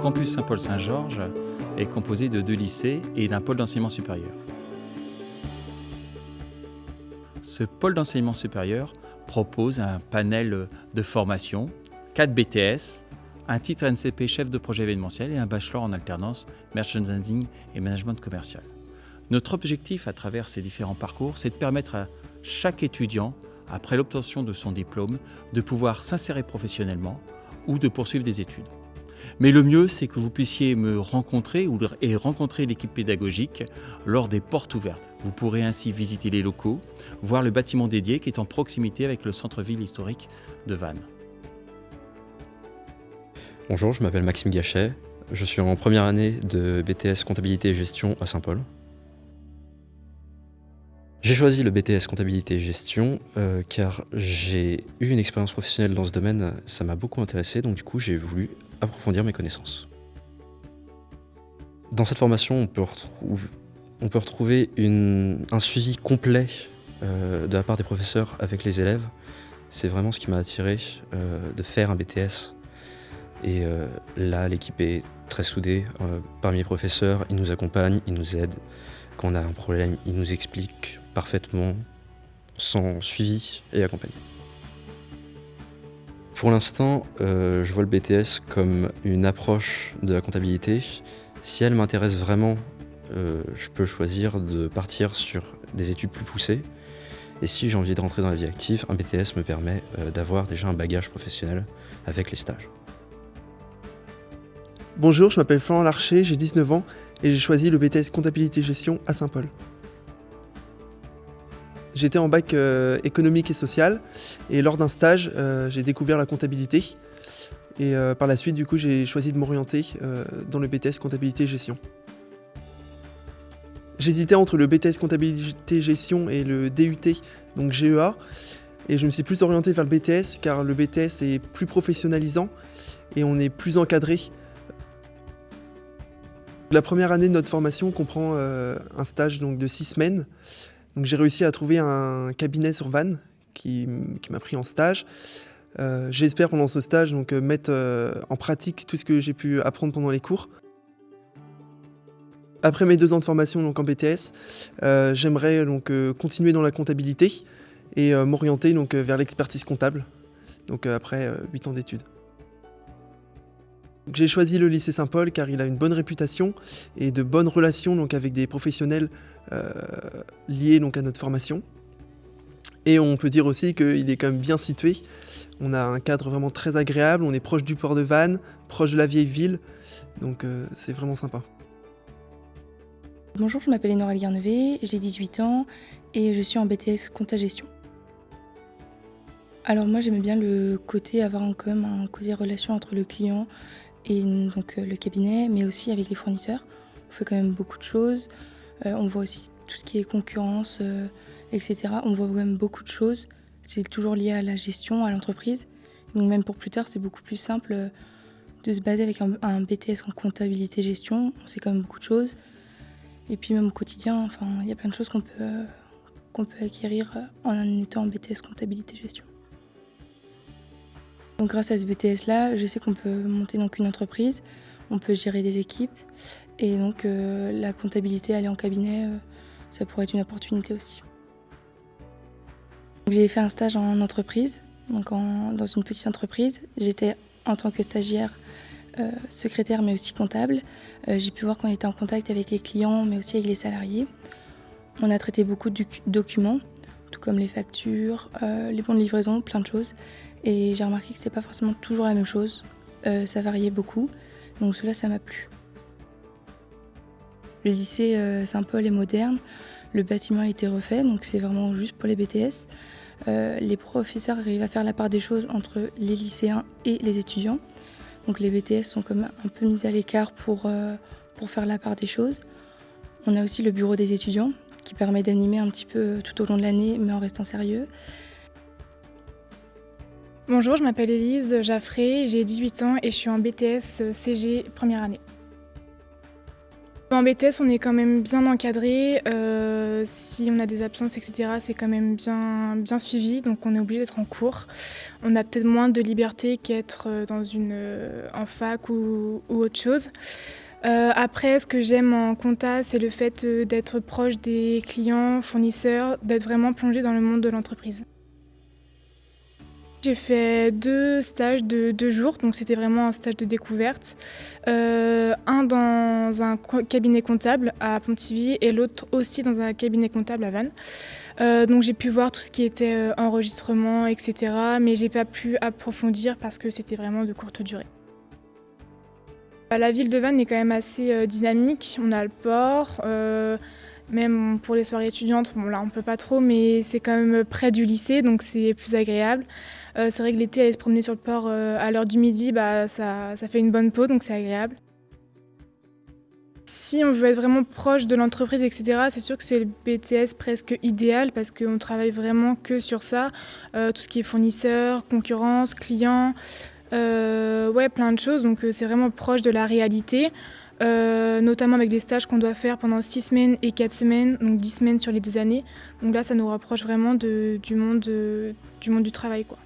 campus Saint-Paul-Saint-Georges est composé de 2 lycées et d'un pôle d'enseignement supérieur. Ce pôle d'enseignement supérieur propose un panel de formation, 4 BTS, un titre NCP chef de projet événementiel et un bachelor en alternance merchandising et management commercial. Notre objectif à travers ces différents parcours, c'est de permettre à chaque étudiant, après l'obtention de son diplôme, de pouvoir s'insérer professionnellement ou de poursuivre des études. Mais le mieux, c'est que vous puissiez me rencontrer et rencontrer l'équipe pédagogique lors des portes ouvertes. Vous pourrez ainsi visiter les locaux, voir le bâtiment dédié qui est en proximité avec le centre-ville historique de Vannes. Bonjour, je m'appelle Maxime Gachet. Je suis en première année de BTS Comptabilité et Gestion à Saint-Paul. J'ai choisi le BTS Comptabilité et Gestion car j'ai eu une expérience professionnelle dans ce domaine, ça m'a beaucoup intéressé, donc du coup j'ai voulu approfondir mes connaissances. Dans cette formation, on peut retrouver un suivi complet de la part des professeurs avec les élèves. C'est vraiment ce qui m'a attiré de faire un BTS. Et là, l'équipe est très soudée. Parmi les professeurs, ils nous accompagnent, ils nous aident. Quand on a un problème, ils nous expliquent parfaitement, sans suivi et accompagnement. Pour l'instant, je vois le BTS comme une approche de la comptabilité. Si elle m'intéresse vraiment, je peux choisir de partir sur des études plus poussées. Et si j'ai envie de rentrer dans la vie active, un BTS me permet d'avoir déjà un bagage professionnel avec les stages. Bonjour, je m'appelle Florent Larcher, j'ai 19 ans et j'ai choisi le BTS Comptabilité Gestion à Saint-Paul. J'étais en bac économique et social et lors d'un stage, j'ai découvert la comptabilité et par la suite, du coup, j'ai choisi de m'orienter dans le BTS Comptabilité Gestion. J'hésitais entre le BTS Comptabilité Gestion et le DUT, donc GEA, et je me suis plus orienté vers le BTS car le BTS est plus professionnalisant et on est plus encadré. La première année de notre formation comprend un stage donc, de 6 semaines. Donc, j'ai réussi à trouver un cabinet sur Vannes qui m'a pris en stage. J'espère pendant ce stage donc, mettre en pratique tout ce que j'ai pu apprendre pendant les cours. Après mes 2 ans de formation donc, en BTS, j'aimerais donc, continuer dans la comptabilité et m'orienter donc, vers l'expertise comptable, donc, après 8 ans d'études. J'ai choisi le lycée Saint-Paul car il a une bonne réputation et de bonnes relations donc, avec des professionnels liés donc, à notre formation. Et on peut dire aussi qu'il est quand même bien situé. On a un cadre vraiment très agréable, on est proche du port de Vannes, proche de la vieille ville, donc c'est vraiment sympa. Bonjour, je m'appelle Lénore Algarnevé, j'ai 18 ans et je suis en BTS Compta Gestion. Alors moi j'aimais bien le côté avoir quand même un côté relation entre le client et donc le cabinet, mais aussi avec les fournisseurs. On fait quand même beaucoup de choses, on voit aussi tout ce qui est concurrence, etc. On voit quand même beaucoup de choses, c'est toujours lié à la gestion, à l'entreprise. Donc même pour plus tard, c'est beaucoup plus simple de se baser avec un BTS en comptabilité gestion, on sait quand même beaucoup de choses. Et puis même au quotidien, enfin, il y a plein de choses qu'on peut acquérir en étant en BTS comptabilité gestion. Donc grâce à ce BTS-là, je sais qu'on peut monter donc une entreprise, on peut gérer des équipes et donc la comptabilité, aller en cabinet, ça pourrait être une opportunité aussi. J'ai fait un stage en entreprise, donc dans une petite entreprise. J'étais en tant que stagiaire secrétaire mais aussi comptable. J'ai pu voir qu'on était en contact avec les clients mais aussi avec les salariés. On a traité beaucoup de documents, tout comme les factures, les bons de livraison, plein de choses. Et j'ai remarqué que c'était pas forcément toujours la même chose, ça variait beaucoup, donc cela ça m'a plu. Le lycée Saint-Paul est moderne, le bâtiment a été refait, donc c'est vraiment juste pour les BTS. Les professeurs arrivent à faire la part des choses entre les lycéens et les étudiants. Donc les BTS sont comme un peu mis à l'écart pour faire la part des choses. On a aussi le bureau des étudiants qui permet d'animer un petit peu tout au long de l'année, mais en restant sérieux. Bonjour, je m'appelle Élise Jaffré, j'ai 18 ans et je suis en BTS CG première année. En BTS, on est quand même bien encadré. Si on a des absences, etc., c'est quand même bien suivi. Donc, on est obligé d'être en cours. On a peut-être moins de liberté qu'être en fac ou autre chose. Après, ce que j'aime en compta, c'est le fait d'être proche des clients, fournisseurs, d'être vraiment plongé dans le monde de l'entreprise. J'ai fait 2 stages de 2 jours, donc c'était vraiment un stage de découverte. Un dans un cabinet comptable à Pontivy et l'autre aussi dans un cabinet comptable à Vannes. Donc j'ai pu voir tout ce qui était enregistrement, etc. Mais j'ai pas pu approfondir parce que c'était vraiment de courte durée. La ville de Vannes est quand même assez dynamique. On a le port. Même pour les soirées étudiantes, bon là on peut pas trop, mais c'est quand même près du lycée, donc c'est plus agréable. C'est vrai que l'été, aller se promener sur le port à l'heure du midi, ça fait une bonne pause, donc c'est agréable. Si on veut être vraiment proche de l'entreprise, etc., c'est sûr que c'est le BTS presque idéal parce qu'on travaille vraiment que sur ça. Tout ce qui est fournisseur, concurrence, client, plein de choses, donc c'est vraiment proche de la réalité. Notamment avec les stages qu'on doit faire pendant 6 semaines et 4 semaines, donc 10 semaines sur les 2 années. Donc là, ça nous rapproche vraiment du monde du travail, quoi.